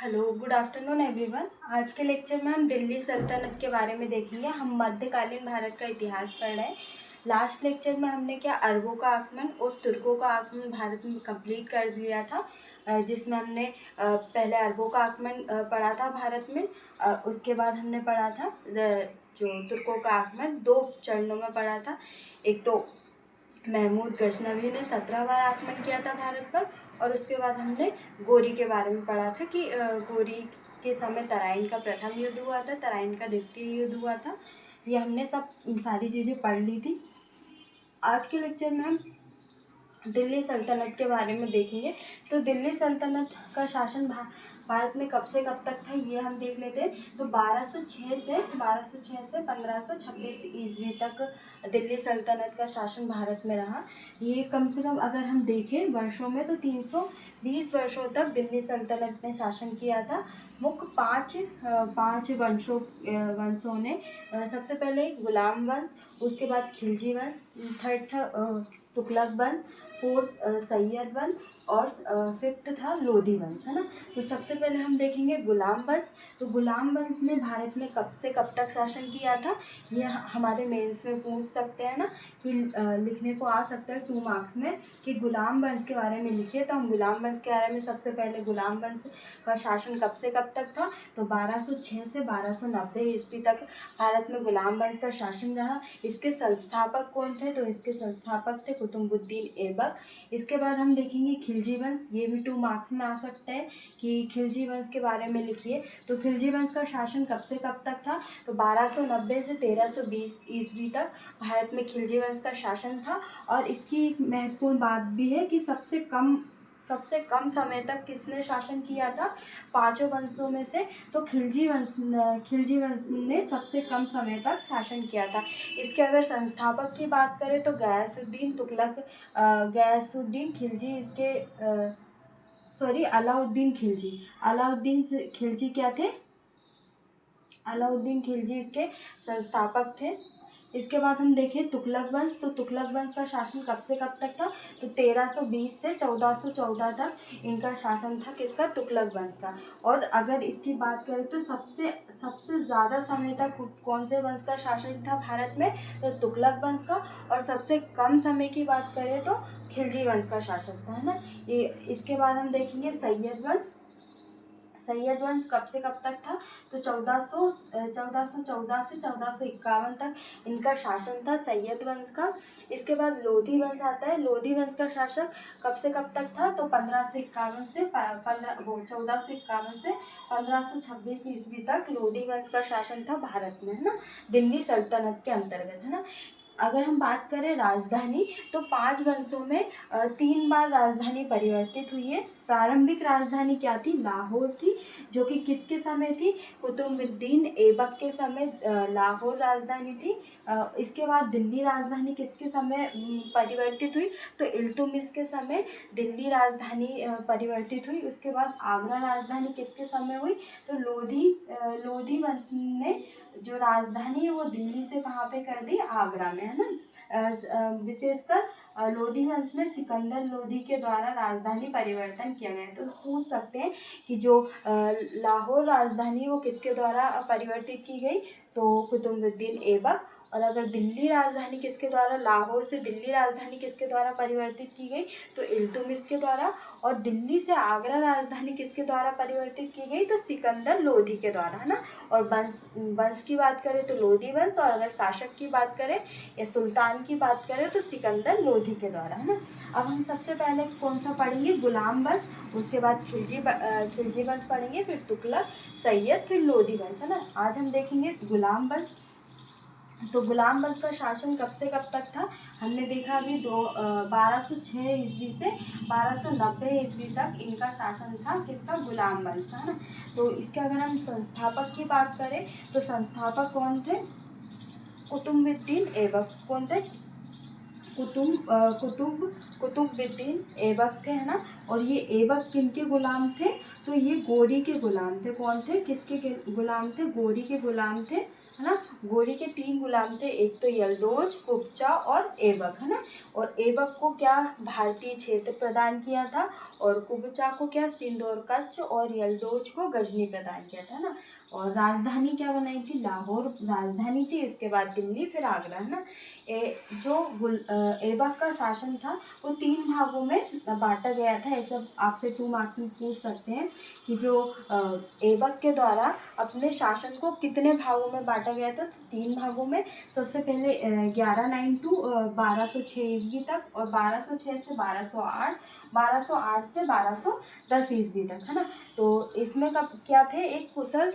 Hello, good afternoon everyone. आज के lecture में हम दिल्ली सल्तनत के बारे में देखेंगे। हम मध्यकालीन भारत का इतिहास पढ़ रहे हैं। लास्ट लेक्चर में हमने क्या अरबों का आगमन और तुर्कों का आगमन भारत में कंप्लीट कर लिया था, जिसमें हमने पहले अरबों का आगमन पढ़ा था भारत में। उसके बाद हमने पढ़ा था जो तुर्कों का आगमन, दो चरणों में पढ़ा था। एक तो महमूद गजनवी ने 17 बार आक्रमण किया था भारत पर, और उसके बाद हमने गोरी के बारे में पढ़ा था कि गोरी के समय तराइन का प्रथम युद्ध हुआ था, तराइन का द्वितीय युद्ध हुआ था। ये हमने सब सारी चीज़ें पढ़ ली थी। आज के लेक्चर में हम दिल्ली सल्तनत के बारे में देखेंगे। तो दिल्ली सल्तनत का शासन भारत में कब से कब तक था, ये हम देख लेते हैं। तो 1206 से 1526 ईस्वी तक दिल्ली सल्तनत का शासन भारत में रहा। ये कम से कम अगर हम देखें वर्षों में तो 320 वर्षों तक दिल्ली सल्तनत ने शासन किया था। मुख्य पाँच वंशों ने, सबसे पहले गुलाम वंश, उसके बाद खिलजी वंश, थर्ड था तुगलक वंश, फोर्थ सैयद वंश, और फिफ्थ था लोधी वंश, है ना। तो सबसे पहले हम देखेंगे गुलाम वंश। तो गुलाम वंश ने भारत में कब से कब तक शासन किया था, ये हमारे मेंस में पूछ सकते हैं ना, कि लिखने को आ सकता है 2 मार्क्स में कि गुलाम वंश के बारे में लिखिए। तो हम गुलाम वंश के बारे में सबसे पहले गुलाम वंश का शासन कब से कब तक था, तो 1206 से 1290 ईस्वी तक भारत में गुलाम वंश का शासन रहा। इसके संस्थापक कौन थे, तो इसके संस्थापक थे कुतुबुद्दीन ऐबक। इसके बाद हम देखेंगे खिलजी वंश, ये भी 2 मार्क्स में आ सकता है कि खिलजी वंश के बारे में लिखिए। तो खिलजी वंश का शासन कब से कब तक था, तो 1290 से 1320 ईस्वी तक भारत में खिलजी वंश का शासन था। और इसकी एक महत्वपूर्ण बात भी है कि सबसे कम समय तक किसने शासन किया था, पांचों वंशों में से तो खिलजी वंश ने सबसे कम समय तक शासन किया था। इसके अगर संस्थापक की बात करें तो गयासुद्दीन खिलजी, इसके अलाउद्दीन खिलजी क्या थे, अलाउद्दीन खिलजी इसके संस्थापक थे। इसके बाद हम देखें तुगलक वंश। तो तुगलक वंश का शासन कब से कब तक था, तो 1320 से 1414 तक इनका शासन था, किसका, तुगलक वंश का। और अगर इसकी बात करें तो सबसे ज़्यादा समय तक कौन से वंश का शासन था भारत में, तो तुगलक वंश का। और सबसे कम समय की बात करें तो खिलजी वंश का शासन था, है ना। ये इसके बाद हम देखेंगे सैयद वंश। सैयद वंश कब से कब तक था, तो 1414 से 1451 तक इनका शासन था सैयद वंश का। इसके बाद लोधी वंश आता है। लोधी वंश का शासक कब से कब तक था, तो 1451 से 1526 ईस्वी तक लोधी वंश का शासन था भारत में, है ना, दिल्ली सल्तनत के अंतर्गत, है ना। अगर हम बात करें राजधानी, तो 5 वंशों में 3 बार राजधानी परिवर्तित हुई है। प्रारंभिक राजधानी क्या थी, लाहौर थी, जो कि किसके समय थी, कुतुबुद्दीन ऐबक के समय लाहौर राजधानी थी। इसके बाद दिल्ली राजधानी किसके समय परिवर्तित हुई, तो इल्तुतमिश के समय दिल्ली राजधानी परिवर्तित हुई। उसके बाद आगरा राजधानी किसके समय हुई, तो लोधी वंश ने जो राजधानी है वो दिल्ली से कहाँ पे कर दी, आगरा में, है ना। विशेषकर लोधी वंश में सिकंदर लोधी के द्वारा राजधानी परिवर्तन किया गया है। तो पूछ सकते हैं कि जो लाहौर राजधानी वो किसके द्वारा परिवर्तित की गई, तो कुतुबुद्दीन ऐबक। और अगर दिल्ली राजधानी किसके द्वारा, लाहौर से दिल्ली राजधानी किसके द्वारा परिवर्तित की गई, तो इल्तुतमिश के द्वारा। और दिल्ली से आगरा राजधानी किसके द्वारा परिवर्तित की गई, तो सिकंदर लोधी के द्वारा, है ना। और वंश की बात करें तो लोधी वंश, और अगर शासक की बात करें या सुल्तान की बात करें तो सिकंदर लोधी के द्वारा, है ना। अब हम सबसे पहले कौन सा पढ़ेंगे, गुलाम वंश, उसके बाद खिलजी वंश पढ़ेंगे, फिर तुगलक, सैयद, फिर लोधी वंश, है ना। आज हम देखेंगे गुलाम वंश। तो गुलाम वंश का शासन कब से कब तक था, हमने देखा अभी 1206 ईस्वी से 1290 ईस्वी तक इनका शासन था, किसका, गुलाम वंश का, है ना। तो इसके अगर हम संस्थापक की बात करें तो संस्थापक कौन थे, कुतुबुद्दीन ऐबक। कौन थे, कुतुबुद्दीन ऐबक थे, है ना। और ये ऐबक किनके गुलाम थे, तो ये गोरी के गुलाम थे। कौन थे, किसके गुलाम थे, गोरी के गुलाम थे, है ना। गोरी के 3 गुलाम थे, एक तो यल्दोज, कुब्जा और ऐबक, है ना। और ऐबक को क्या भारतीय क्षेत्र प्रदान किया था, और कुब्जा को क्या सिंध और कच्छ, और यल्दोज को गजनी प्रदान किया था ना। और राजधानी क्या बनाई थी, लाहौर राजधानी थी, उसके बाद दिल्ली, फिर आगरा, है ना। ऐबक का शासन था वो 3 भागों में बांटा गया था। ऐसा आपसे 2 मार्क्स में पूछ सकते हैं कि जो ऐबक के द्वारा अपने शासन को कितने भागों में बांटा गया था, तो 3 भागों में। सबसे पहले 1109 टू 1206 ईस्वी तक, और 1206 से 1208, 1208 से 1210 ईस्वी तक, है ना। तो इसमें कब क्या थे, एक कुशल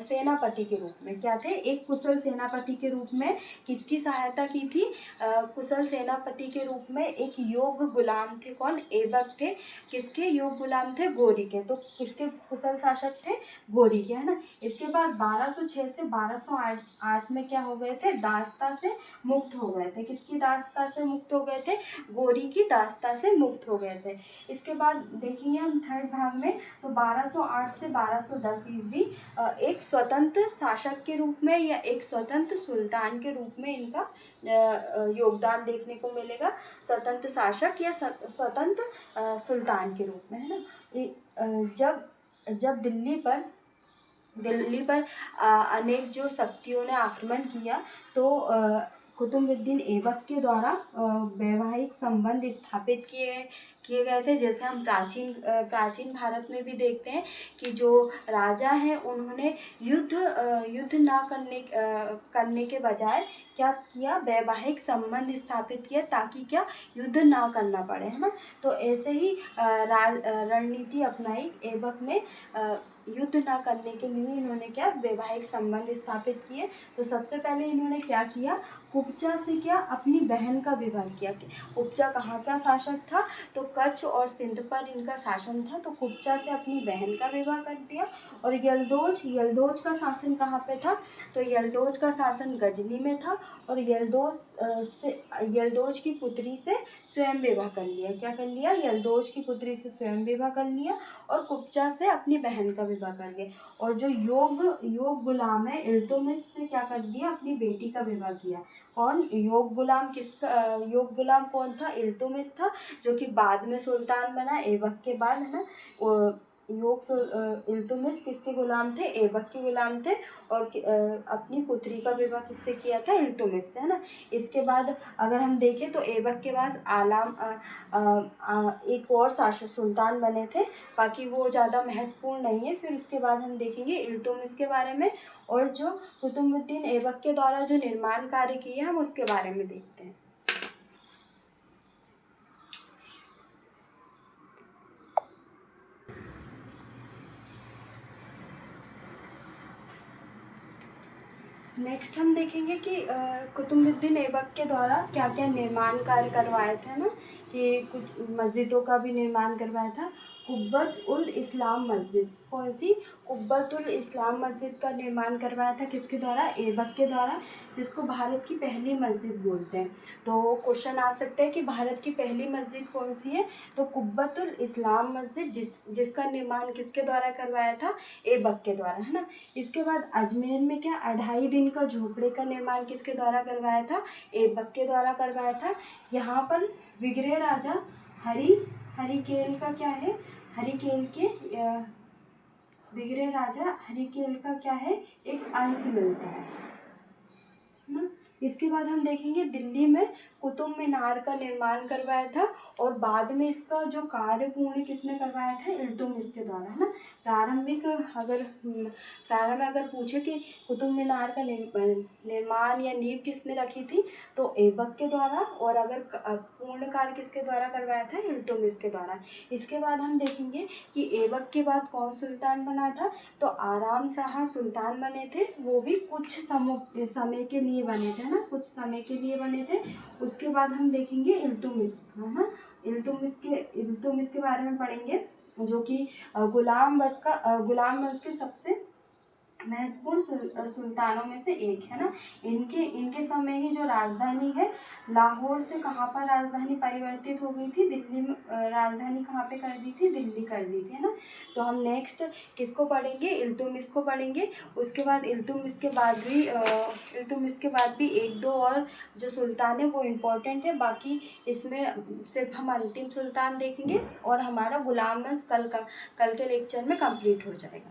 सेनापति के रूप में, क्या थे, एक कुशल सेनापति के रूप में किसकी सहायता की थी, कुशल सेनापति के रूप में एक योग्य गुलाम थे, कौन, ऐबक थे। किसके योग्य गुलाम थे, गोरी के। तो किसके कुशल शासक थे, गोरी के, है ना। इसके बाद 1206 से 1208 में क्या हो गए थे, दासता से मुक्त हो गए थे। किसकी दासता से मुक्त हो गए थे, गोरी की दासता से मुक्त हो गए थे। इसके बाद देखिए हम थर्ड भाग में, तो 1208 से 1210 ईस्वी एक स्वतंत्र शासक के रूप में या एक स्वतंत्र सुल्तान के रूप में इनका योगदान देखने को मिलेगा। स्वतंत्र शासक या स्वतंत्र सुल्तान के रूप में, है ना। जब जब दिल्ली पर अनेक जो शक्तियों ने आक्रमण किया, तो कुतुबुद्दीन ऐबक के द्वारा वैवाहिक संबंध स्थापित किए गए थे। जैसे हम प्राचीन भारत में भी देखते हैं कि जो राजा हैं उन्होंने युद्ध ना करने के बजाय क्या किया, वैवाहिक संबंध स्थापित किया, ताकि क्या, युद्ध ना करना पड़े, है ना। तो ऐसे ही रणनीति अपनाई ऐबक ने, युद्ध ना करने के लिए इन्होंने क्या, वैवाहिक संबंध स्थापित किए। तो सबसे पहले इन्होंने क्या किया, कुब्जा से क्या, अपनी बहन का विवाह किया। कुब्जा कहाँ का शासक था, तो कच्छ और सिंध पर इनका शासन था। तो कुब्जा से अपनी बहन का विवाह कर दिया। और यल्दोज का शासन कहाँ पे था, तो यल्दोज का शासन गजनी में था। और यल्दोज की पुत्री से स्वयं विवाह कर लिया। क्या कर लिया, यल्दोज की पुत्री से स्वयं विवाह कर लिया, और कुब्जा से अपनी बहन का विवाह कर लिया। और जो योग गुलाम है, इल्तुतमिश से क्या कर दिया, अपनी बेटी का विवाह किया। कौन, योग गुलाम कौन था, इल्तुतमिश था, जो कि बाद में सुल्तान बना ऐबक के बाद, है ना। इल्तुतमिश किसके गुलाम थे, ऐबक के गुलाम थे। और अपनी पुत्री का विवाह किससे किया था, इल्तुतमिश से, है ना। इसके बाद अगर हम देखें तो ऐबक के बाद एक और शासक सुल्तान बने थे, बाकी वो ज़्यादा महत्वपूर्ण नहीं है। फिर उसके बाद हम देखेंगे इल्तुतमिश के बारे में, और जो कुतुबुद्दीन ऐबक के द्वारा जो निर्माण कार्य किए हम उसके बारे में देखते हैं। नेक्स्ट हम देखेंगे कि कुतुबुद्दीन ऐबक के द्वारा क्या क्या निर्माण कार्य करवाए थे ना, कि कुछ मस्जिदों का भी निर्माण करवाया था। कुब्बत उल इस्लाम मस्जिद, कौन सी, कुब्बत उल इस्लाम मस्जिद का निर्माण करवाया था, किसके द्वारा, ऐबक के द्वारा, जिसको भारत की पहली मस्जिद बोलते हैं। तो क्वेश्चन आ सकता है कि भारत की पहली मस्जिद कौन सी है, तो कुब्बत उल इस्लाम मस्जिद, जिसका निर्माण किसके द्वारा करवाया था, ऐबक के द्वारा, है ना। इसके बाद अजमेर में क्या, 2.5 दिन का झोपड़े का निर्माण किसके द्वारा करवाया था, ऐबक के द्वारा करवाया था। यहाँ पर विग्रह राजा हरिकेल का क्या है, हरिकेल के विग्रह राजा हरिकेल का क्या है, एक अंश मिलता है ना। इसके बाद हम देखेंगे दिल्ली में कुतुब मीनार का निर्माण करवाया था, और बाद में इसका जो कार्य पूर्ण किसने करवाया था, इल्तुतमिश के द्वारा, है ना। प्रारंभ में अगर पूछे कि कुतुब मीनार का निर्माण या नींव किसने रखी थी, तो ऐबक के द्वारा, और अगर पूर्ण कार्य किसके द्वारा करवाया था, इल्तुतमिश के द्वारा। इसके बाद हम देखेंगे कि ऐबक के बाद कौन सुल्तान बना था, तो आराम शाह सुल्तान बने थे। वो भी कुछ समय के लिए बने थे ना, कुछ समय के लिए बने थे। उसके बाद हम देखेंगे इल्तुतमिश, है ना। इल्तुतमिश के बारे में पढ़ेंगे, जो कि गुलाम वंश के सबसे महत्वपूर्ण सुल्तानों में से एक है ना। इनके इनके समय ही जो राजधानी है लाहौर से कहाँ पर राजधानी परिवर्तित हो गई थी, दिल्ली में। राजधानी कहाँ पे कर दी थी, दिल्ली कर दी थी, है ना। तो हम नेक्स्ट किसको पढ़ेंगे, इल्तुतमिश को पढ़ेंगे। उसके बाद इल्तुतमिश के बाद भी एक दो और जो सुल्तान है वो इम्पोर्टेंट है। बाकी इसमें सिर्फ हम अंतिम सुल्तान देखेंगे और हमारा गुलाम वंश कल के लेक्चर में कंप्लीट हो जाएगा।